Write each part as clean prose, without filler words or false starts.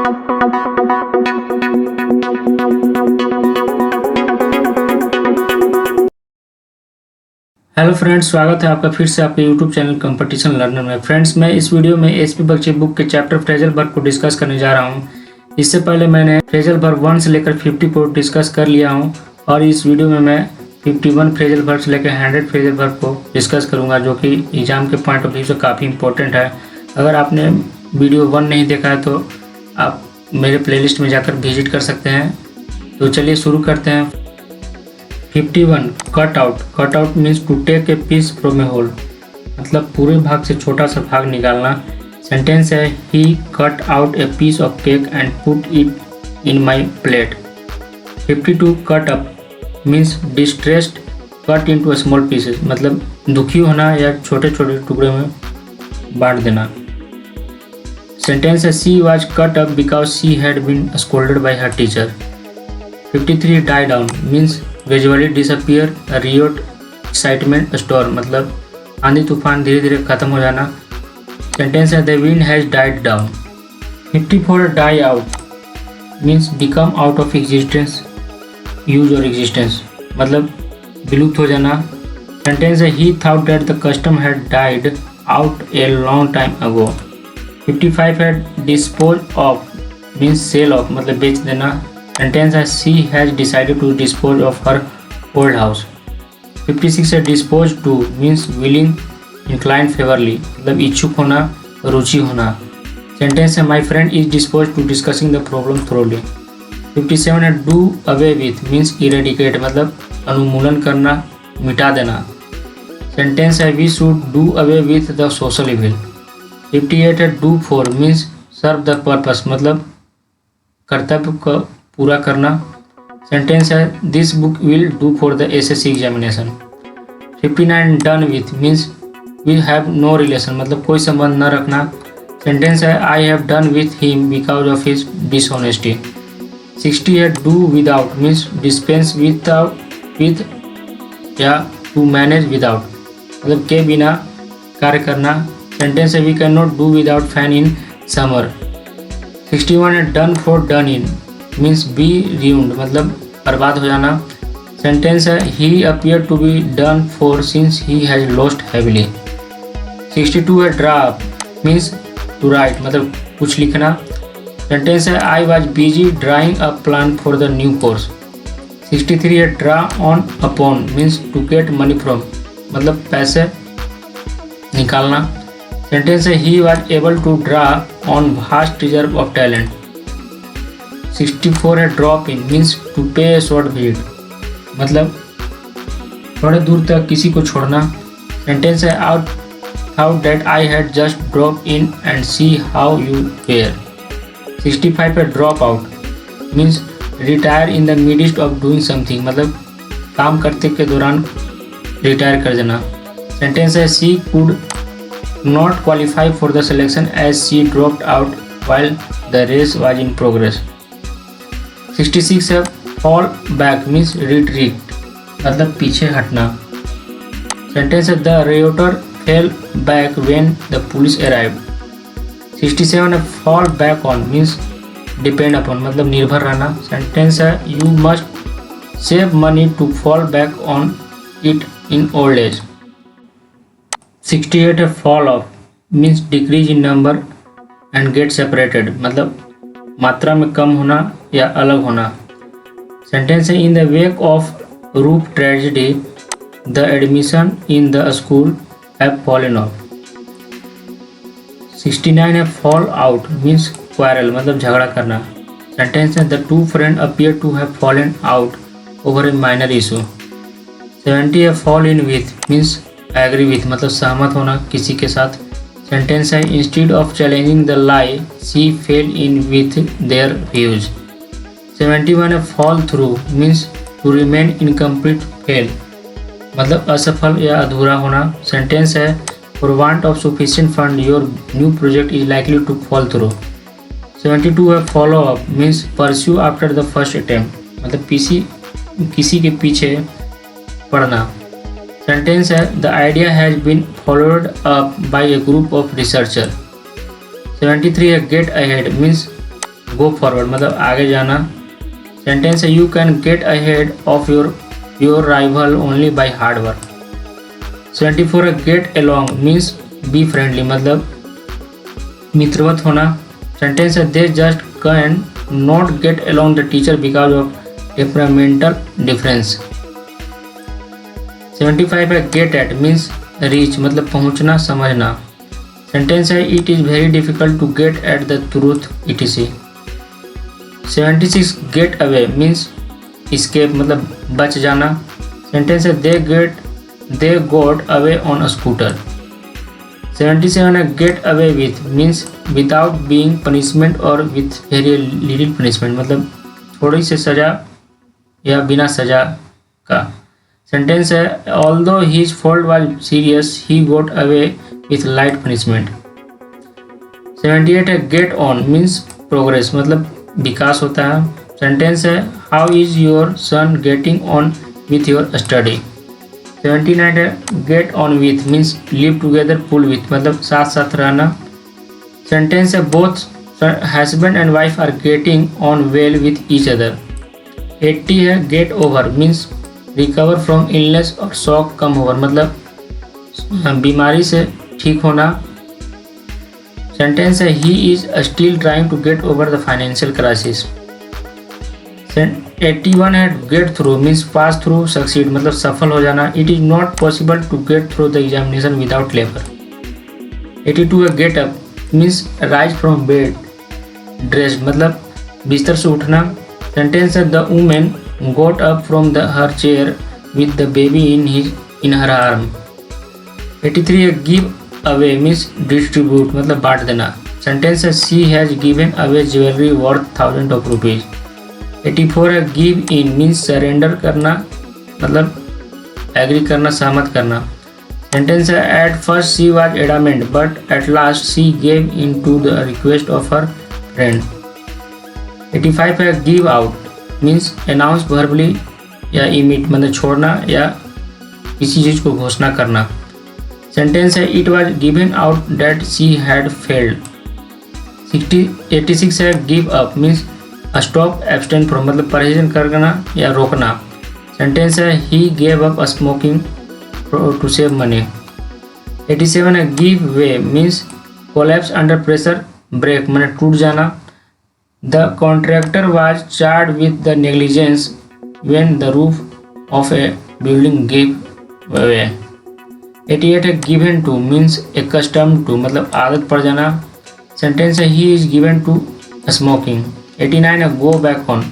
Hello friends, स्वागत है आपका फिर से आपके यूट्यूब चैनल कंपटीशन लर्नर में। फ्रेंड्स, मैं इस वीडियो में एसपी बख्शी बुक के चैप्टर फ्रेजल वर्ब को डिस्कस करने जा रहा हूं। इससे पहले मैंने फ्रेजल वर्ब 1 से लेकर 50 को डिस्कस कर लिया हूं और इस वीडियो में मैं 51 फ्रेजल वर्ब से लेकर 100 फ्रेजल वर्ब को डिस्कस करूंगा, जो कि एग्जाम के पॉइंट ऑफ व्यू से काफ़ी इंपॉर्टेंट है। अगर आपने वीडियो 1 नहीं देखा है तो आप मेरे प्लेलिस्ट में जाकर विजिट कर सकते हैं। तो चलिए शुरू करते हैं। 51 cut out. Cut out means to take a piece from a whole, मतलब पूरे भाग से छोटा सा भाग निकालना। सेंटेंस है ही cut out a piece of cake and put it in my plate. 52 cut up means distressed cut into small pieces, मतलब दुखी होना या छोटे छोटे टुकड़े में बांट देना। सेंटेंस है she was cut up because she had been scolded by her teacher. 53 die down means gradually disappear riot excitement storm, मतलब आंधी तूफान धीरे धीरे खत्म हो जाना। सेंटेंस है the wind has died down. 54 die out means become out of existence, use और एग्जिस्टेंस, मतलब विलुप्त हो जाना। सेंटेंस है he thought that the custom had died out a long time ago. 55 है dispose of means sell off, मतलब बेच देना। सेंटेंस है she has decided to dispose of her old house. 56 है dispose to means willing incline favourably, मतलब इच्छुक होना, रुचि होना। सेंटेंस है my friend is dispose to discussing the problem thoroughly. 57 है do away with means eradicate, मतलब अनुमूलन करना, मिटा देना। सेंटेंस है we should do away with the social evil. 58 है do for means serve the purpose, मतलब कर्तव्य को पूरा करना। सेंटेंस है this book will do for the SSC examination. 59 done with means we have no relation, मतलब कोई संबंध न रखना। सेंटेंस है I have done with him because of his dishonesty. 60 है do without means dispense with या to manage without, मतलब के बिना कार्य करना। सेंटेंस है we can not do without fan in summer. 61 है done for done in means be ruined, मतलब बर्बाद हो जाना। सेंटेंस है he appear to be done for since he has lost heavily. 62 है draw up means to right, मतलब कुछ लिखना। सेंटेंस है I was busy drawing a plan for the new course. 63 है draw on upon means to get money from, मतलब पैसे निकालना। Sentence है he was able to draw on vast reserve of talent. 64 है ड्रॉप इन मीन्स टू पे ए short visit, मतलब थोड़े दूर तक किसी को छोड़ना। सेंटेंस है out how date I had just drop in and see how you were. 65 है drop out means retire in the midst of doing something, मतलब काम करते के दौरान रिटायर कर देना। सेंटेंस है she could not qualify for the selection as she dropped out while the race was in progress. 66 है फॉल बैक मीन्स रिट्रीट, मतलब पीछे हटना। सेंटेंस है the rioter fell back when the police arrived. 67 है fall back on means depend upon, मतलब निर्भर रहना। Sentence है you must save money to fall back on it in old age. 68 है fall off means decrease in number and get separated, मतलब मात्रा में कम होना या अलग होना। सेंटेंस है इन द वेक ऑफ रूप tragedy the admission in the school have fallen of. 69 है फॉल आउट मीन्स क्वारल, मतलब झगड़ा करना। सेंटेंस है the two friend appear to have fallen out over a minor issue. 70 है fall in with means agree with, मतलब सहमत होना किसी के साथ। सेंटेंस है instead of challenging the lie she fell in with their views. 71 है fall through means to remain incomplete fail, मतलब असफल या अधूरा होना। सेंटेंस है for want of sufficient fund your new project is likely to fall through. 72 है follow up means pursue after the first attempt, मतलब किसी के पीछे पढ़ना। सेंटेंस है the idea has been followed up by a group of researcher. 73 है get ahead means go forward मतलब आगे जाना। सेंटेंस है you can get ahead of your rival only by hard work. 74 है get along means be friendly मतलब मित्रवत होना। Sentence है they just can not get along the teacher because of temperamental difference. 75 है गेट एट मीन्स रीच मतलब पहुंचना समझना। Sentence है it is very difficult to get at the truth etc। 76 get away means escape मतलब बच जाना। Sentence है they got away on a scooter. 77 है get away with means without being punishment और विथ वेरी लिटिल पनिशमेंट मतलब थोड़ी सी सज़ा या बिना सज़ा का। सेंटेंस है although his fault was serious he got away with light punishment. 78 है गेट ऑन मीन्स प्रोग्रेस मतलब विकास होता है। सेंटेंस है how is your son getting on with your study. 79 है get on with means live together pull with मतलब साथ साथ रहना। सेंटेंस है both husband and wife are getting on well with each other. 80 है get over means recover from illness और shock come over मतलब बीमारी से ठीक होना। सेंटेंस है he is still trying to get over the financial crisis. 81 है get through means pass through succeed मतलब सफल हो जाना। It is not possible to get through the examination without labour. 82 है get up means rise from bed dressed मतलब बिस्तर से उठना। सेंटेंस है the women got up from her chair with the baby in her arm. 83 है give away means distribute मतलब बांट देना। सेंटेंस है she has given away jewellery worth thousand of rupees. 84 है गिव इन मीन्स सरेंडर करना मतलब agree करना सहमत करना। सेंटेंस है at first she was adamant but at last she gave in to the request of her friend. 85 है give out means announce verbally या emit मतलब छोड़ना या किसी चीज़ को घोषणा करना। सेंटेंस है it was given out that she had failed. 86 है give up means stop abstain from मतलब परहेज करना या रोकना। सेंटेंस है he gave up smoking to save money. 87 है give way means collapse under pressure break मतलब टूट जाना। The contractor was charge with the negligence when the roof of a building give way. 88 है given to means accustom to मतलब आदत पड़ जाना। Sentence है he is given to smoking. 89 है go back on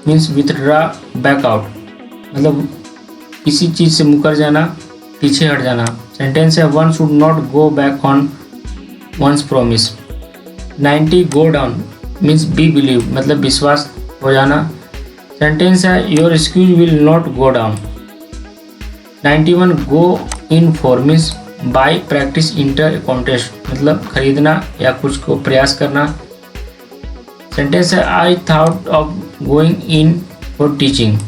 means withdraw back out मतलब किसी चीज़ से मुकर जाना पीछे हट जाना। सेंटेंस है one should not go back on one's promise. 90 go down means be believe मतलब विश्वास हो जाना। सेंटेंस है your excuse will not go down. 91 go in for means buy practice enter contest मतलब खरीदना या कुछ को प्रयास करना। सेंटेंस है I thought of going in for teaching.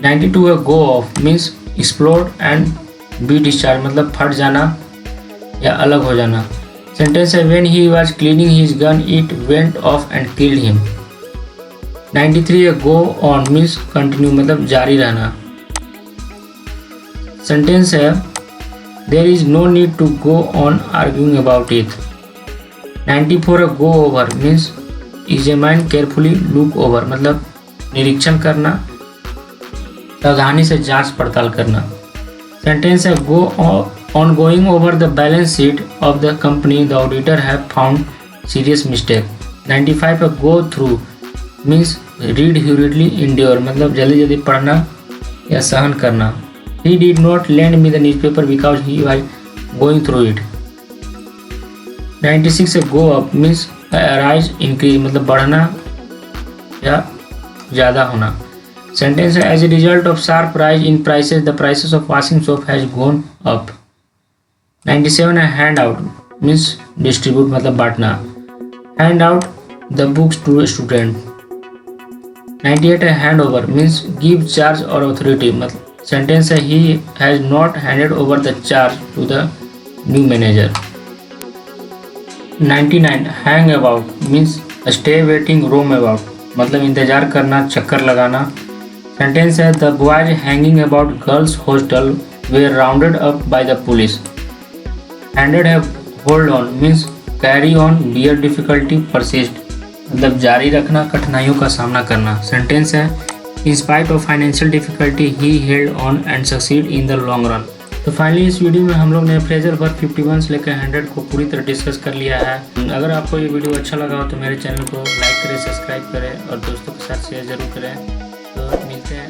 92 है go off means explode and be discharge मतलब फट जाना या अलग हो जाना। सेंटेंस है when he was cleaning his gun it went of and killed him. 93 है गो ऑन मीन्स कंटिन्यू मतलब जारी रहना। सेंटेंस है there is no need to go on arguing about it. 94 है go over means examine carefully look over मतलब निरीक्षण करना सावधानी से जांच पड़ताल करना। सेंटेंस है go on going over the balance sheet of the company the auditor have found serious mistake. 95 है go through means read hurriedly endure मतलब जल्दी जल्दी पढ़ना या सहन करना। He did not lend me the newspaper because he was going through it। 96 है go up means rise increase मतलब बढ़ना या ज़्यादा होना। सेंटेंस है as a result of sharp rise in prices the prices of washing soap has gone up। 97 है hand out means distribute मतलब बांटना। hand out the books to a student। 98 है hand over means give charge or authority मतलब sentence है he has not handed over the charge to the new manager. 99 hang about means stay waiting roam about मतलब इंतजार करना, चक्कर लगाना। Sentence है the boys hanging about girls hostel were rounded up by the police. Handed है hold on means carry on, bear difficulty, persist मतलब जारी रखना, कठिनाइयों का सामना करना। सेंटेंस है in spite of financial difficulty he held on and succeed in the long run. तो फाइनली इस वीडियो में हम लोग ने फ्रेजल वर्ब 51 से लेकर 100 को पूरी तरह डिस्कस कर लिया है। अगर आपको ये वीडियो अच्छा लगा हो तो मेरे चैनल को लाइक करें, सब्सक्राइब करें और दोस्तों के साथ शेयर जरूर करें। तो मिलते हैं